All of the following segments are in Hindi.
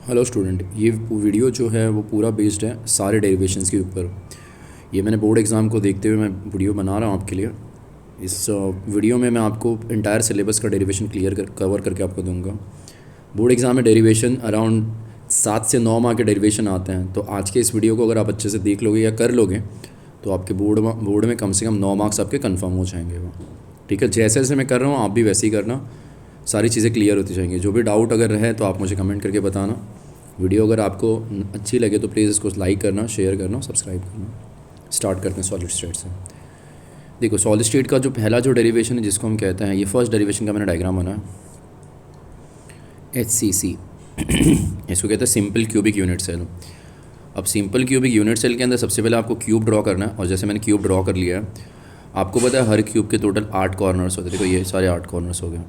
हेलो स्टूडेंट, ये वीडियो जो है वो पूरा बेस्ड है सारे डेरिवेशंस के ऊपर। ये मैंने बोर्ड एग्ज़ाम को देखते हुए मैं वीडियो बना रहा हूँ आपके लिए। इस वीडियो में मैं आपको इंटायर सिलेबस का डेरिवेशन कवर करके आपको दूंगा। बोर्ड एग्ज़ाम में डेरिवेशन अराउंड 7 से 9 माह के डेरिवेशन आते हैं। तो आज के इस वीडियो को अगर आप अच्छे से देख लोगे या कर लोगे तो आपके बोर्ड में कम से कम 9 मार्क्स आपके कन्फर्म हो जाएंगे वो। ठीक है, जैसे जैसे मैं कर रहा हूँ आप भी वैसे ही करना, सारी चीज़ें क्लियर होती जाएंगी। जो भी डाउट अगर रहे तो आप मुझे कमेंट करके बताना। वीडियो अगर आपको अच्छी लगे तो प्लीज़ इसको लाइक करना, शेयर करना, सब्सक्राइब करना। स्टार्ट करते हैं सॉलिड स्टेट से। देखो, सॉलिड स्टेट का जो पहला जो डेरिवेशन है जिसको हम कहते हैं, ये फर्स्ट डेरिवेशन का मैंने डायग्राम बनाया, HCC। इसको कहते हैं सिंपल क्यूबिक यूनिट सेल। अब सिंपल क्यूबिक यूनिट सेल के अंदर सबसे पहले आपको क्यूब ड्रॉ करना है, और जैसे मैंने क्यूब ड्रॉ कर लिया है, आपको पता है हर क्यूब के टोटल 8 कॉर्नर्स होते हैं। देखो ये सारे 8 कॉर्नर्स हो गए।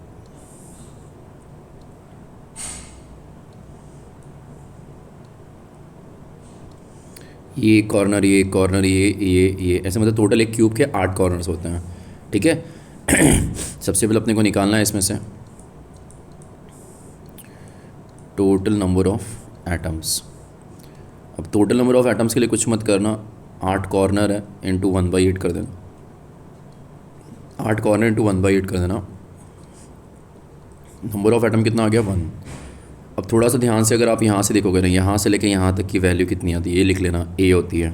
ये कॉर्नर, ये कॉर्नर, ये ऐसे मतलब टोटल एक क्यूब के 8 कॉर्नर्स होते हैं। ठीक है। सबसे पहले अपने को निकालना है इसमें से टोटल नंबर ऑफ एटम्स। अब टोटल नंबर ऑफ एटम्स के लिए कुछ मत करना, 8 कॉर्नर है इंटू 1/8 कर देना। 8 कॉर्नर इंटू 1/8 कर देना। नंबर ऑफ एटम कितना आ गया? 1। अब थोड़ा सा ध्यान से अगर आप यहाँ से देखोगे ना, यहाँ से लेके यहाँ तक की वैल्यू कितनी आती है ये लिख लेना, A होती है।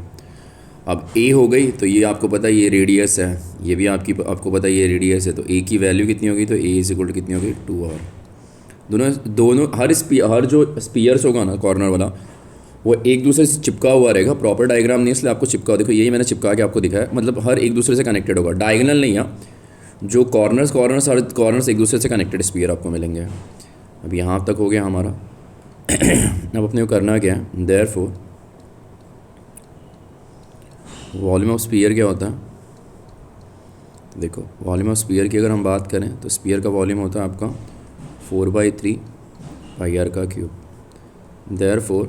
अब A हो गई तो ये आपको पता है ये रेडियस है, ये भी आपको पता है ये रेडियस है, तो A की वैल्यू कितनी होगी? तो A इज इक्वल टू कितनी होगी? 2R। दोनों दोनों हर जो स्पीयर्स होगा ना कॉर्नर वाला, वो एक दूसरे से चिपका हुआ रहेगा। प्रॉपर डायग्राम नहीं, इसलिए आपको चिपका, देखो यही मैंने चिपका के आपको दिखाया, मतलब हर एक दूसरे से कनेक्टेड होगा, डायगोनल नहीं है। जो कॉर्नर्स एक दूसरे से कनेक्टेड स्पीयर आपको मिलेंगे। अब यहाँ तक हो गया हमारा। अब अपने को करना क्या है? देयरफॉर वॉल्यूम ऑफ स्पीयर क्या होता है? देखो, वॉल्यूम ऑफ स्पीयर की अगर हम बात करें तो स्पीयर का वॉल्यूम होता है आपका 4/3 πr का cube. Therefore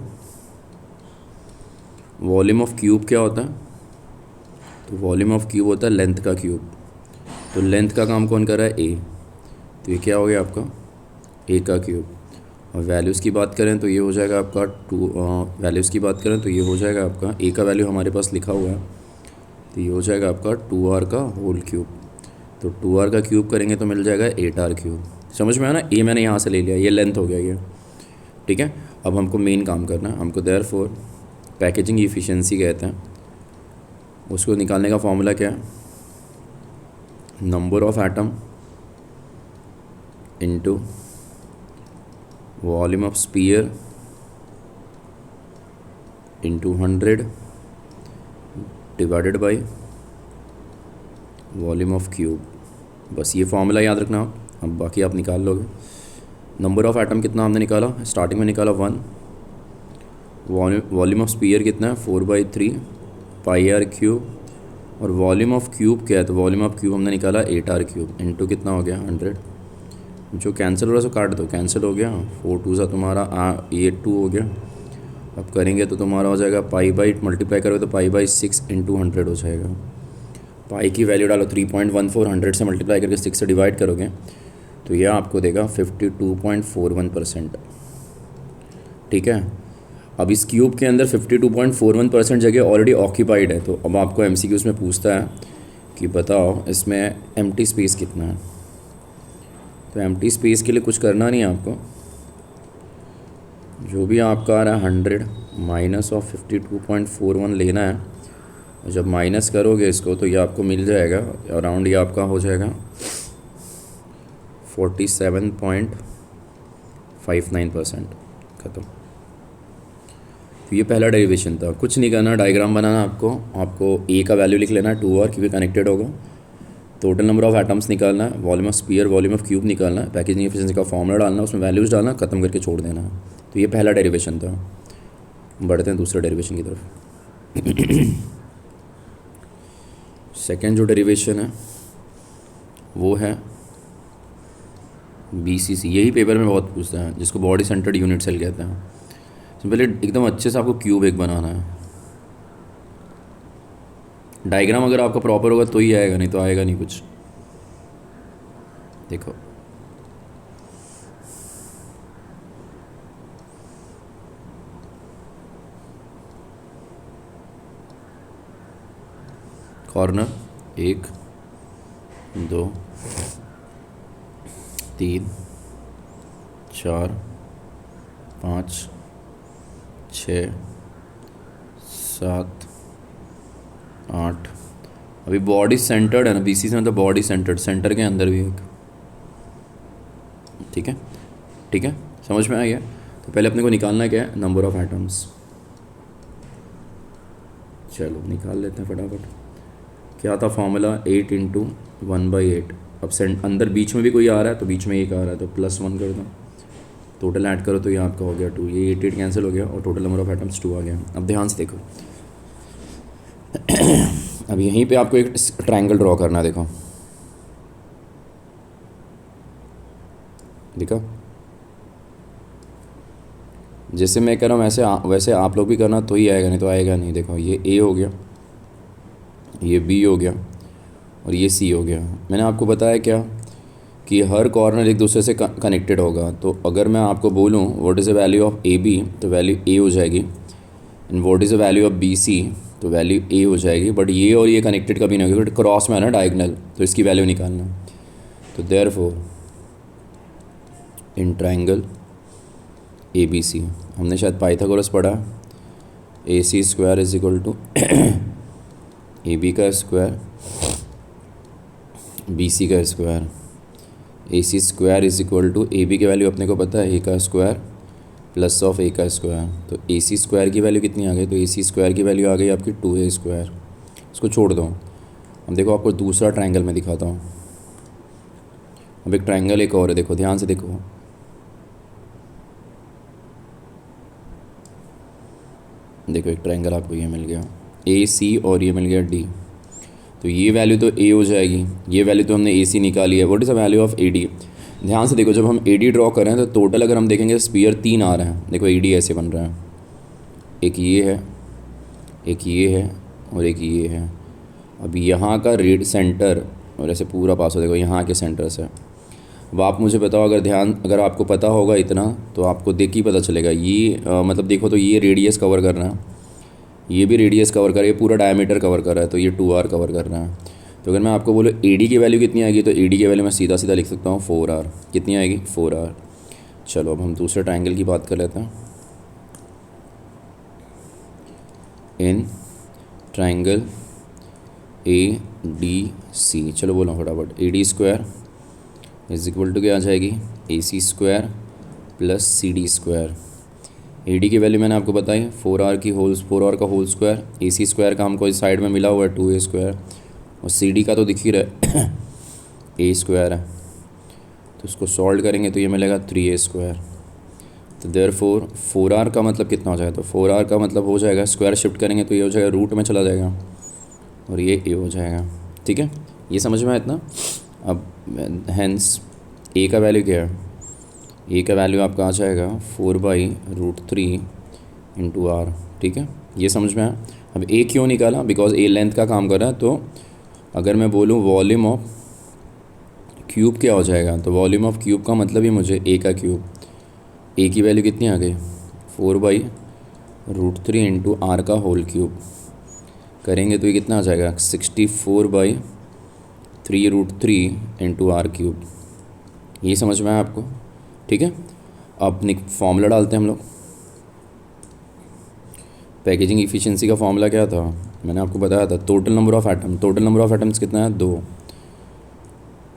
volume of cube क्या होता है? तो वॉल्यूम ऑफ क्यूब होता है लेंथ का क्यूब। तो लेंथ का काम कौन कर रहा है? A। तो ये क्या हो गया आपका? A का क्यूब। और वैल्यूज़ की बात करें तो ये हो जाएगा आपका वैल्यूज़ की बात करें तो ये हो जाएगा आपका A का वैल्यू हमारे पास लिखा हुआ है, तो ये हो जाएगा आपका 2R का होल क्यूब। तो 2R का क्यूब करेंगे तो मिल जाएगा 8R क्यूब। समझ में आया ना? A मैंने यहाँ से ले लिया, ये लेंथ हो गया ये। ठीक है। अब हमको मेन काम करना है, हमको देयरफॉर पैकेजिंग इफ़िशियंसी कहते हैं, उसको निकालने का फॉर्मूला क्या है? Number of atom into volume of sphere into 100 divided by volume of cube. बस ये फॉर्मूला याद रखना आप, अब बाकी आप निकाल लोगे। नंबर ऑफ एटम कितना हमने निकाला? स्टार्टिंग में निकाला 1। वॉल्यूम ऑफ स्पीयर कितना है? 4/3 πr क्यूब। और वॉल्यूम ऑफ क्यूब क्या है? तो वॉल्यूम ऑफ क्यूब हमने निकाला 8R क्यूब इंटू कितना हो गया? 100। जो कैंसिल हो रहा है सो काट दो, कैंसिल हो गया। 4 2 सा तुम्हारा 8 2 हो गया। अब करेंगे तो तुम्हारा हो जाएगा π/8 मल्टीप्लाई करोगे तो π/6 इंटू 100 हो जाएगा। पाई की वैल्यू डालो 3.14, 100 से मल्टीप्लाई करके 6 से डिवाइड करोगे तो यह आपको देगा 52.41%। ठीक है। अब इस क्यूब के अंदर 52.41% जगह ऑलरेडी ऑक्यूपाइड है। तो अब आपको MCQs में पूछता है कि बताओ इसमें एम्प्टी स्पेस कितना है। तो एम्प्टी स्पेस के लिए कुछ करना नहीं है आपको, जो भी आपका आ रहा है 100 माइनस ऑफ 52.41 लेना है। और जब माइनस करोगे इसको तो ये आपको मिल जाएगा अराउंड, ये आपका हो जाएगा 47.59%। ख़त्म। तो ये पहला डेरिवेशन था। कुछ नहीं करना, डायग्राम बनाना आपको A का वैल्यू लिख लेना है 2R क्योंकि कनेक्टेड होगा। टोटल नंबर ऑफ एटम्स निकालना है, volume of sphere, volume of cube निकालना है, पैकेजिंग एफिशिएंसी का फॉर्मूला डालना है, उसमें वैल्यूज़ डालना, ख़त्म करके छोड़ देना है। तो ये पहला डेरिवेशन था। बढ़ते हैं दूसरे डेरिवेशन की तरफ। सेकेंड जो डेरिवेशन है वो है BCC। यही पेपर में बहुत पूछता है, जिसको बॉडी सेंटर्ड यूनिट सेल कहते हैं। तो पहले एकदम अच्छे से आपको क्यूब एक बनाना है। डायग्राम अगर आपका प्रॉपर होगा तो ही आएगा, नहीं तो आएगा नहीं कुछ। देखो कॉर्नर 1 2 3 4 5 6 7 8। अभी बॉडी सेंटर्ड है ना, BC से मतलब बॉडी सेंटर्ड, सेंटर के अंदर भी एक। ठीक है, ठीक है, समझ में आ गया। तो पहले अपने को निकालना क्या है, नंबर ऑफ एटम्स। चलो निकाल लेते हैं फटाफट। क्या था फॉर्मूला, 8 इंटू 1/8। अब अंदर बीच में भी कोई आ रहा है तो बीच में एक आ रहा है तो +1 कर दो, टोटल ऐड करो तो ये आपका हो गया 2। ये 8 कैंसिल हो गया और टोटल नंबर ऑफ एटम्स 2 आ गया। अब ध्यान से देखो अब यहीं पे आपको एक ट्रायंगल ड्रॉ करना है। देखो देखा, जैसे मैं कर रहा हूँ वैसे आप लोग भी करना तो ही आएगा, नहीं तो आएगा नहीं। देखो ये A हो गया, ये B हो गया और ये C हो गया। मैंने आपको बताया क्या कि हर कॉर्नर एक दूसरे से कनेक्टेड होगा। तो अगर मैं आपको बोलूँ what is the value of AB तो वैल्यू A हो जाएगी, and what is the value of BC तो वैल्यू A हो जाएगी। बट ये और ये कनेक्टेड कभी नहीं होगी, क्रॉस में है ना डायगनल, तो इसकी वैल्यू निकालना। तो देयरफॉर इन ट्रायंगल ABC हमने शायद पाइथागोरस पढ़ा, AC square is equal to AB का स्क्वायर BC का square. AC square is equal to AB की वैल्यू अपने को पता है A का स्क्वायर प्लस ऑफ A का स्क्वायर। तो AC स्क्वायर की वैल्यू कितनी आ गई, तो AC स्क्वायर की वैल्यू आ गई आपकी 2A स्क्वायर। इसको छोड़ दो। अब देखो आपको दूसरा ट्रायंगल मैं दिखाता हूँ। अब एक ट्रायंगल एक और है, देखो ध्यान से देखो। देखो एक ट्रायंगल आपको ये मिल गया AC और ये मिल गया D। तो ये वैल्यू तो A हो जाएगी, ये वैल्यू तो हमने AC निकाली है। What is the value of AD। ध्यान से देखो, जब हम AD ड्रॉ कर रहे हैं तो टोटल अगर हम देखेंगे स्फीयर 3 आ रहे हैं। देखो AD ऐसे बन रहा है, एक ये है, एक ये है और एक ये है। अब यहाँ का रेड सेंटर और ऐसे पूरा पास हो, देखो यहाँ के सेंटर से। अब आप मुझे बताओ, अगर आपको पता होगा इतना तो आपको देख ही पता चलेगा। ये मतलब देखो तो ये रेडियस कवर कर रहा है, ये भी रेडियस कवर कर रहा है, ये पूरा डायमीटर कवर कर रहा है, तो ये 2R कवर कर रहा है। तो अगर मैं आपको बोलूँ AD की वैल्यू कितनी आएगी, तो AD की वैल्यू मैं सीधा सीधा लिख सकता हूँ 4R। कितनी आएगी, 4R। चलो अब हम दूसरे ट्रायंगल की बात कर लेते हैं। इन ट्रायंगल ADC, चलो बोलो फटाफट, AD square is equal to क्या आ जाएगी, AC square plus CD square. AD की वैल्यू मैंने आपको बताई 4R का होल स्क्वायर। AC स्क्वायर का हमको इस साइड में मिला हुआ है 2A स्क्वायर, और CD का तो दिख ही रहा है A स्क्वायर है। तो उसको सॉल्व करेंगे तो ये मिलेगा 3A स्क्वायर। तो देयरफॉर 4R का मतलब कितना हो जाएगा, तो 4R का मतलब हो जाएगा, स्क्वायर शिफ्ट करेंगे तो ये हो जाएगा रूट में चला जाएगा और ये A हो जाएगा। ठीक है, ये समझ में आया इतना। अब हैंस A का वैल्यू क्या है, A का वैल्यू आपका आ जाएगा 4/√3 इंटू R। ठीक है, ये समझ में आया। अब A क्यों निकाला, बिकॉज A लेंथ का काम कर रहा है। तो अगर मैं बोलूँ वॉल्यूम ऑफ क्यूब क्या हो जाएगा, तो वॉल्यूम ऑफ क्यूब का मतलब ही मुझे A का क्यूब। A की वैल्यू कितनी आ गई, 4/√3 इंटू R का होल क्यूब। करेंगे तो ये कितना आ जाएगा, 64/3√3 इंटू R क्यूब। ये समझ में आया आपको। ठीक है, अब फॉर्मूला डालते हैं हम लोग। पैकेजिंग इफ़िशियंसी का फॉर्मूला क्या था, मैंने आपको बताया था, टोटल नंबर ऑफ एटम्स कितना है, 2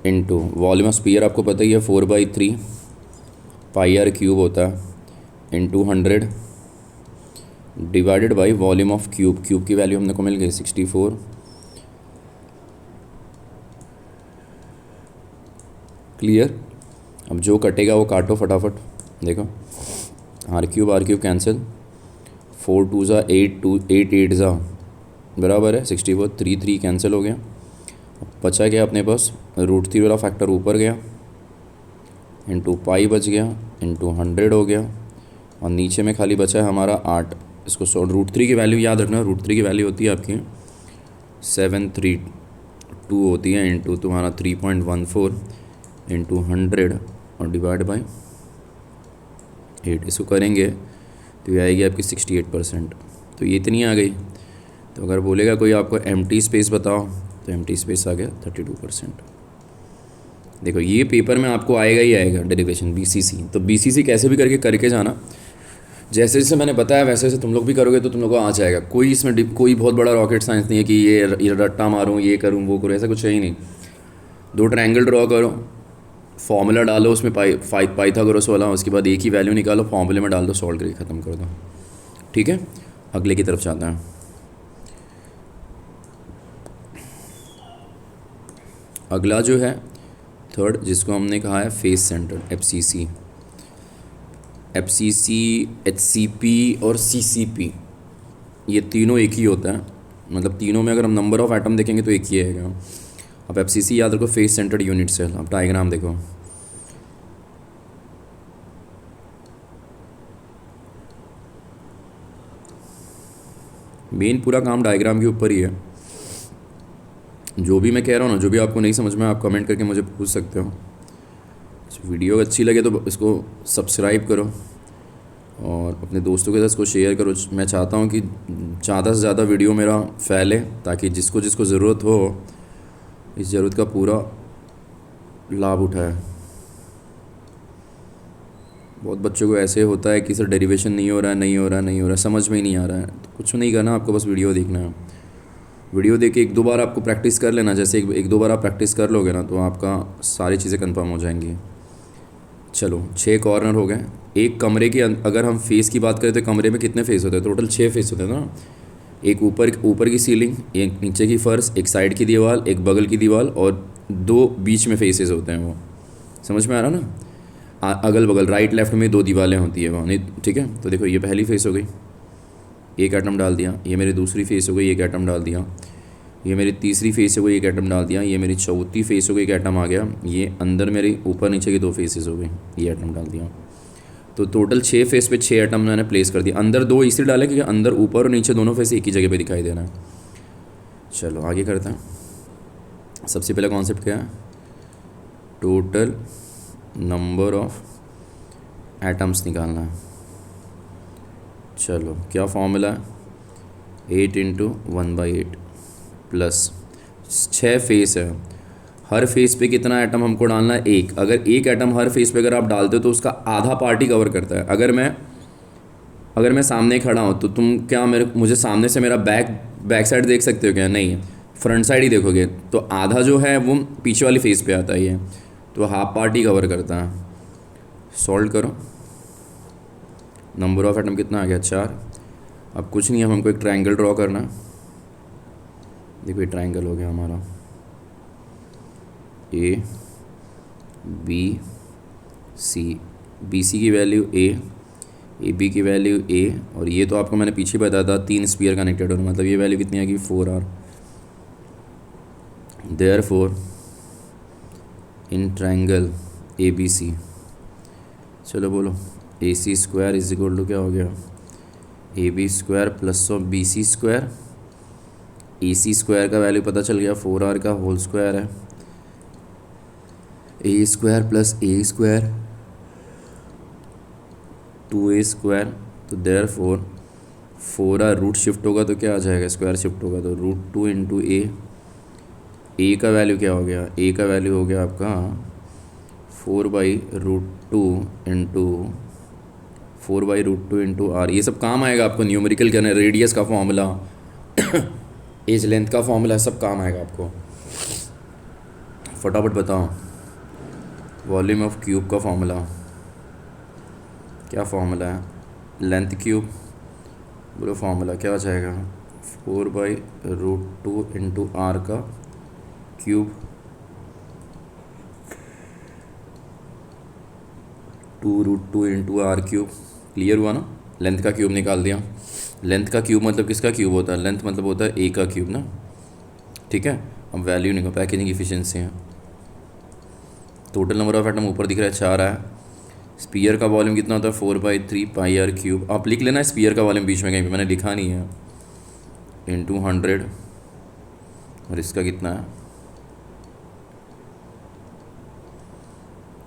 इंटू वॉल्यूम ऑफ स्फीयर आपको पता ही है 4/3 πr क्यूब होता है into 100 divided by volume of cube. Cube की वैल्यू हमने को मिल गई 64। क्लियर। अब जो कटेगा वो काटो फटाफट। देखो आर क्यूब कैंसिल, 4 2 ज़ा 8 8 ज़ा बराबर है 64। 3 कैंसिल हो गया। बचा क्या अपने पास, √3 वाला फैक्टर ऊपर गया, इंटू पाई बच गया, इंटू 100 हो गया, और नीचे में खाली बचा है हमारा 8। इसको √3 की वैल्यू याद रखना, √3 की वैल्यू होती है आपकी 732 होती है, इंटू तुम्हारा 3.14 इंटू 100 और डिवाइड बाई 8। इसको करेंगे तो ये आएगी आपकी 68%। तो ये इतनी आ गई। तो अगर बोलेगा कोई आपको एम्प्टी स्पेस बताओ, तो एम्प्टी स्पेस आ गया 32%। देखो ये पेपर में आपको आएगा ही आएगा डेरिवेशन बीसीसी। तो बीसीसी कैसे भी करके जाना, जैसे जैसे मैंने बताया वैसे वैसे तुम लोग भी करोगे तो तुम लोग को आ जाएगा। कोई इसमें कोई बहुत बड़ा रॉकेट साइंस नहीं है कि ये रट्टा मारूँ, ये करूँ, वो करूँ, ऐसा कुछ है ही नहीं। दो ट्रायंगल ड्रॉ करो, फॉर्मूला डालो उसमें पाइथागोरस वाला, उसके बाद एक ही वैल्यू निकालो, फॉर्मूले में डाल दो, सॉल्व करके ख़त्म कर दो। ठीक है, अगले की तरफ जाते हैं। अगला जो है थर्ड, जिसको हमने कहा है face centre FCC. FCC, HCP और सीसीपी, ये तीनों एक ही होता है। मतलब तीनों में अगर हम नंबर ऑफ़ एटम देखेंगे तो एक ही आएगा। अब एफसीसी याद रखो, फेस सेंटर्ड यूनिट सेल। अब डायग्राम देखो, मेन पूरा काम डायग्राम के ऊपर ही है। जो भी मैं कह रहा हूँ ना, जो भी आपको नहीं समझ में, आप कमेंट करके मुझे पूछ सकते हो। वीडियो अच्छी लगे तो इसको सब्सक्राइब करो और अपने दोस्तों के साथ इसको शेयर करो। मैं चाहता हूँ कि ज़्यादा से ज़्यादा वीडियो मेरा फैले, ताकि जिसको जिसको ज़रूरत हो इस ज़रूरत का पूरा लाभ उठाए। बहुत बच्चों को ऐसे होता है कि सर डेरिवेशन नहीं हो रहा है, नहीं हो रहा है, नहीं हो रहा है, समझ में ही नहीं आ रहा है। तो कुछ नहीं करना, आपको बस वीडियो देखना है। वीडियो देख के एक दो बार आपको प्रैक्टिस कर लेना। जैसे एक दो बार आप प्रैक्टिस कर लोगे ना, तो आपका सारी चीज़ें कंफर्म हो जाएंगी। चलो 6 कॉर्नर हो गए। एक कमरे के अगर हम फेस की बात करें तो कमरे में कितने फेस होते हैं? टोटल 6 फेस होते हैं ना। एक ऊपर की सीलिंग, एक नीचे की फर्श, एक साइड की दीवार, एक बगल की दीवार और 2 बीच में फेसेस होते हैं। वो समझ में आ रहा ना? अगल बगल राइट लेफ्ट में 2 दीवारें होती है वहाँ, नहीं? ठीक है, तो देखो ये पहली फेस हो गई, एक एटम डाल दिया। ये मेरी दूसरी फेस हो गई, एक एटम डाल दिया। ये मेरी तीसरी फेस हो गई, एक एटम डाल दिया। ये मेरी चौथी फेस हो गई, एक एटम आ गया। ये अंदर मेरी ऊपर नीचे की 2 फेसेस हो गई, ये एटम डाल दिया। तो टोटल 6 फेस पे 6 एटम मैंने प्लेस कर दिया। अंदर 2 इसलिए डाले क्योंकि अंदर ऊपर और नीचे दोनों फेस एक ही जगह पे दिखाई दे रहा है। चलो आगे करते हैं। सबसे पहला कॉन्सेप्ट क्या है? टोटल नंबर ऑफ एटम्स निकालना है। चलो क्या फॉर्मूला है? 8 × 1/8 प्लस 6 फेस है। हर फेस पे कितना एटम हमको डालना है? एक। अगर एक एटम हर फेस पे अगर आप डालते हो तो उसका आधा पार्ट ही कवर करता है। अगर मैं सामने खड़ा हूँ तो तुम क्या मुझे सामने से मेरा बैक साइड देख सकते हो क्या? नहीं, फ्रंट साइड ही देखोगे। तो आधा जो है वो पीछे वाली फेस पे आता है, ये तो हाफ पार्ट ही कवर करता है। सॉल्व करो, नंबर ऑफ एटम कितना आ गया? 4। अब कुछ नहीं है, हमको एक ट्रायंगल ड्रॉ करना है। देखो ये ट्रायंगल हो गया हमारा, ए बी सी। बी सी की वैल्यू ए बी की वैल्यू ए, और ये तो आपको मैंने पीछे बताया था 3 स्फीयर कनेक्टेड, और मतलब ये वैल्यू कितनी आएगी? 4R। Therefore in triangle A B C, चलो बोलो, AC² इज इक्वल टू क्या हो गया? AB² plus of BC²। AC² का वैल्यू पता चल गया, 4R का होल स्क्वायर है। A² plus A², 2A²। तो देयरफॉर 4R रूट शिफ्ट होगा तो क्या आ जाएगा? स्क्वायर शिफ्ट होगा तो √2 × A। ए का वैल्यू क्या हो गया? ए का वैल्यू हो गया आपका 4/√2 R। ये सब काम आएगा आपको, न्यूमेरिकल करना, रेडियस का फॉर्मूला, एज लेंथ का फॉर्मूला, सब काम आएगा आपको। फटाफट बताओ, वॉल्यूम ऑफ क्यूब का फॉर्मूला क्या? फॉर्मूला है लेंथ क्यूब, बोलो फॉर्मूला क्या हो जाएगा? 4/√2 × R का क्यूब, 2√2 × R क्यूब। क्लियर हुआ ना? लेंथ का क्यूब निकाल दिया। लेंथ का क्यूब मतलब किसका क्यूब होता है? लेंथ मतलब होता है ए का क्यूब ना। ठीक है, अब वैल्यू निकाल, पैकेजिंग इफिशिएंसी है। टोटल नंबर ऑफ एटम ऊपर दिख रहा है 4 है। स्पीयर का वॉल्यूम कितना होता है? 4/3πr³। आप लिख लेना स्पीयर का वॉल्यूम बीच में कहीं पे, मैंने लिखा नहीं है, × 100। और इसका कितना है?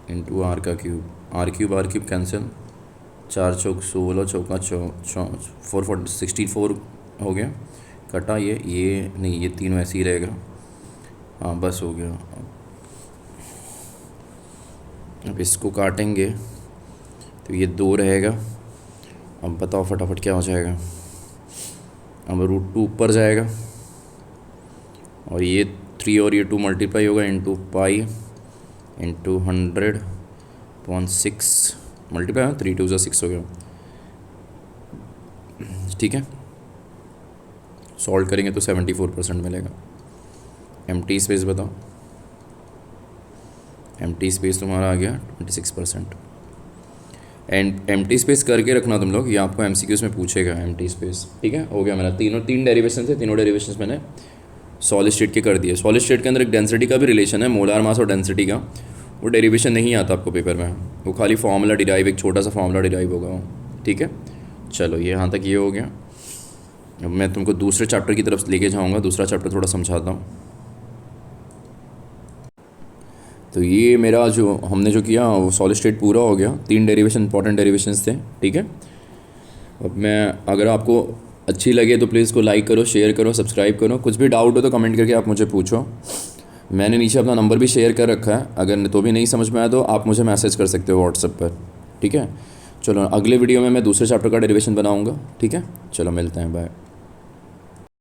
× R का क्यूब। R³ कैंसिल, 4 चौक 16, चौका 4 64 हो गया। कटा ये नहीं, ये तीनों ऐसे ही रहेगा। हाँ बस हो गया। अब इसको काटेंगे तो ये 2 रहेगा। अब बताओ फटाफट क्या हो जाएगा। अब रूट 2 ऊपर जाएगा और ये 3 और ये 2 मल्टीप्लाई होगा इंटू पाई इंटू 100.6 मल्टीप्लाई 3 2 6 हो गया। ठीक है, सॉल्व करेंगे तो 74% मिलेगा। एम्प्टी स्पेस बताओ। एम्प्टी स्पेस तुम्हारा आ गया 26%। एंड एम्प्टी स्पेस करके रखना तुम लोग, ये आपको एमसीक्यूज़ में पूछेगा एम्प्टी स्पेस। ठीक है, हो गया मेरा। तीन डेरिवेशन थे, तीनों डेरिवेशन मैंने सॉलिड स्टेट के कर दिए। सॉलिड स्टेट के अंदर एक डेंसिटी का भी रिलेशन है, मोलार मास और डेंसिटी का। वो डेरिवेशन नहीं आता आपको पेपर में, वो खाली फार्मूला डिराइव, एक छोटा सा फार्मूला डिराइव होगा वो। ठीक है, चलो ये यहाँ तक ये हो गया। अब मैं तुमको दूसरे चैप्टर की तरफ लेके जाऊँगा, दूसरा चैप्टर थोड़ा समझाता हूँ। तो ये मेरा जो हमने जो किया वो सॉलिड स्टेट पूरा हो गया। 3 डेरिवेशन इंपॉर्टेंट डेरिवेशंस थे। ठीक है, अब मैं, अगर आपको अच्छी लगे तो प्लीज़ इसको लाइक करो, शेयर करो, सब्सक्राइब करो। कुछ भी डाउट हो तो कमेंट करके आप मुझे पूछो। मैंने नीचे अपना नंबर भी शेयर कर रखा है, अगर तो भी नहीं समझ में आया तो आप मुझे मैसेज कर सकते हो व्हाट्सएप पर। ठीक है, चलो अगले वीडियो में मैं दूसरे चैप्टर का डेरिवेशन बनाऊँगा। ठीक है, चलो मिलते हैं, बाय।